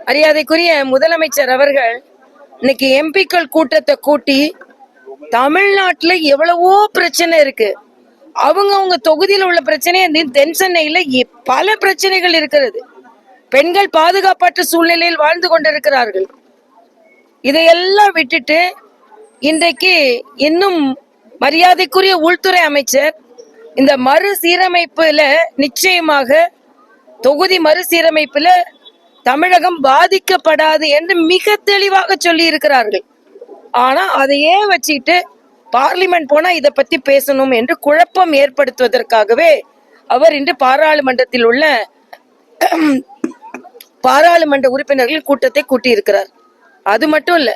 மரியாதைக்குரிய முதலமைச்சர் அவர்கள் இன்னைக்கு எம்பிக்கள் கூட்டத்தை கூட்டி தமிழ்நாட்டுல எவ்வளவோ பிரச்சனை இருக்கு. அவங்க தொகுதியில் உள்ள பிரச்சனை தென் சென்னையில பல பிரச்சனைகள் இருக்கிறது. பெண்கள் பாதுகாப்பற்ற சூழ்நிலையில் வாழ்ந்து கொண்டிருக்கிறார்கள். இதையெல்லாம் விட்டுட்டு இன்றைக்கு இன்னும் மரியாதைக்குரிய உள்துறை அமைச்சர் இந்த மறுசீரமைப்புல நிச்சயமாக தொகுதி மறுசீரமைப்புல தமிழகம் பாதிக்கப்படாது என்று மிக தெளிவாக சொல்லி இருக்கிறார்கள். ஆனா அதையே வச்சுட்டு பார்லிமெண்ட் போனா இதை பத்தி பேசணும் என்று குழப்பம் ஏற்படுத்துவதற்காகவே அவர் இன்று பாராளுமன்றத்தில் உள்ள பாராளுமன்ற உறுப்பினர்கள் கூட்டத்தை கூட்டி இருக்கிறார். அது மட்டும் இல்ல,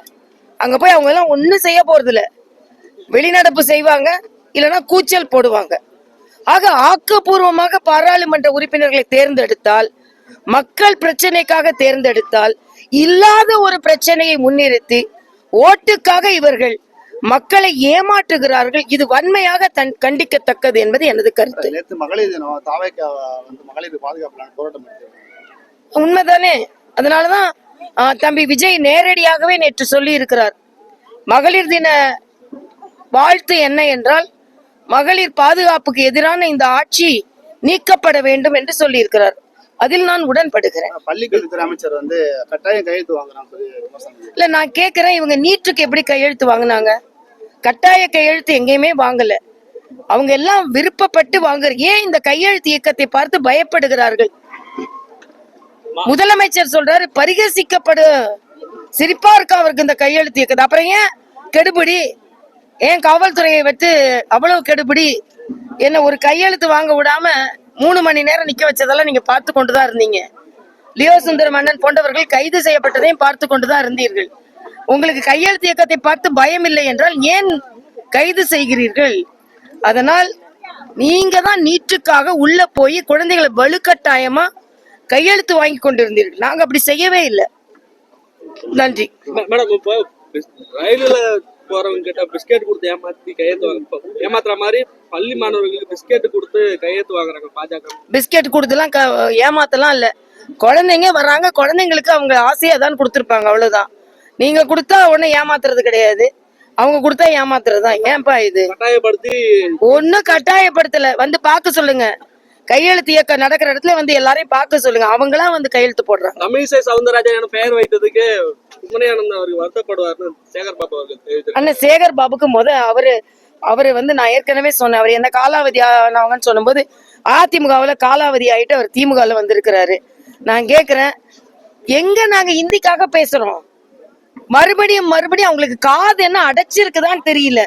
அங்க போய் அவங்க எல்லாம் ஒன்னும் செய்ய போறது இல்ல, வெளிநடப்பு செய்வாங்க, இல்லைன்னா கூச்சல் போடுவாங்க. ஆக ஆக்கப்பூர்வமாக பாராளுமன்ற உறுப்பினர்களை தேர்ந்தெடுத்தால், மக்கள் பிரச்சனைக்காக தேர்ந்தெடுத்தால், இல்லாத ஒரு பிரச்சனையை முன்னிறுத்தி ஓட்டுக்காக இவர்கள் மக்களை ஏமாற்றுகிறார்கள். இது வன்மையாக கண்டிக்கத்தக்கது என்பது எனது கருத்து. உண்மைதானே? அதனாலதான் தம்பி விஜய் நேரடியாகவே நேற்று சொல்லி இருக்கிறார். மகளிர் தின வாழ்த்து என்ன என்றால், மகளிர் பாதுகாப்புக்கு எதிரான இந்த ஆட்சி நீக்கப்பட வேண்டும் என்று சொல்லி இருக்கிறார். அதில் நான் உடன்படுகிறேன். பள்ளிக்கல்வித்துறை அமைச்சர் கட்டாயம் கையெழுத்து வாங்குறாங்க. இல்ல, நான் கேட்கிறேன், இவங்க நீட்டுக்கு எப்படி கையெழுத்து வாங்கினாங்க? கட்டாய கையெழுத்து எங்கேயுமே வாங்கல. அவங்க எல்லாம் விருப்பப்பட்டு வாங்குற. ஏன் இந்த கையெழுத்து இயக்கத்தை பார்த்து பயப்படுகிறார்கள்? முதலமைச்சர் சொல்றாரு பரிகசிக்கப்படு, சிரிப்பா இருக்கா அவருக்கு இந்த கையெழுத்து இயக்கத்தை. அப்புறம் ஏன் கெடுபிடி? ஏன் காவல்துறையை வச்சு அவ்வளவு கெடுபிடி? என்ன ஒரு கையெழுத்து வாங்க விடாம 3 மணி நேரம் நிக்க வச்சதெல்லாம் நீங்க பார்த்து கொண்டுதான் இருந்தீங்க. லியோ சுந்தர் மன்னன் போன்றவர்கள் கைது செய்யப்பட்டதையும் பார்த்து கொண்டுதான் இருந்தீர்கள். உங்களுக்கு கையெழுத்து இயக்கத்தை பார்த்து பயம் இல்லை என்றால் ஏன் கைது செய்கிறீர்கள்? அதனால் நீங்க தான் நீட்டுக்காக உள்ள போய் குழந்தைகளை வலுக்கட்டாயமா கையெழுத்து வாங்கி கொண்டிருந்தீர்கள். நாங்க அப்படி செய்யவே இல்லை. நன்றி மேடம். இப்போ ரயில்ல போறவங்க கிட்ட பிஸ்கெட் கொடுத்து ஏமாத்தி கையெழுத்து ஏமாத்துற மாதிரி பள்ளி மாணவர்களுக்கு பிஸ்கெட் கொடுத்து கையெழுத்து வாங்குறாங்க பாஜக. பிஸ்கெட் கொடுத்துலாம் ஏமாத்தலாம் இல்ல. குழந்தைங்க வர்றாங்க, குழந்தைங்களுக்கு அவங்க ஆசையா தான் கொடுத்துருப்பாங்க, அவ்வளவுதான். நீங்க கொடுத்தா ஒண்ணு ஏமாத்துறது கிடையாது, அவங்க கொடுத்தா ஏமாத்துறதுதான். ஏன்பா இது கட்டாயப்படுத்தி? ஒன்னும் கட்டாயப்படுத்தல. பார்க்க சொல்லுங்க. கையெழுத்து இயக்கம் நடக்கிற இடத்துல எல்லாரையும் பார்க்க சொல்லுங்க. அவங்களாம் கையெழுத்து போடுறாங்க. தமிழிசை சவுந்தரராஜன் பெயர் வைத்ததுக்கு உண்மையானந்த அவருக்கு வருத்தப்படுவார்னு சேகர் பாபு அவர்கள். அண்ணன் சேகர் பாபுக்கு அவரு நான் ஏற்கனவே சொன்னேன், அவர் என்ன காலாவதி ஆனவங்கன்னு சொல்லும் போது அதிமுகவுல காலாவதி ஆயிட்டு அவர் திமுகல வந்திருக்கிறாரு. நான் கேக்குறேன், எங்க நாங்க இந்திக்காக பேசுறோம்? மறுபடியும் அவங்களுக்கு காது என்ன அடைச்சிருக்குதான்னு தெரியல.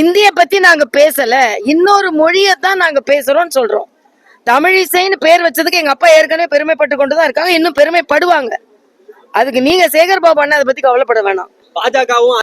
இந்திய பத்தி நாங்க பேசல, இன்னொரு மொழியை தான் நாங்க பேசுறோம்னு சொல்றோம். தமிழிசைன்னு பேர் வச்சதுக்கு எங்க அப்பா ஏற்கனவே பெருமைப்பட்டு கொண்டுதான் இருக்காங்க, இன்னும் பெருமைப்படுவாங்க. அதுக்கு நீங்க சேகர் பாபு அண்ணா அதை பத்தி கவலைப்பட வேணாம். பாஜகவும்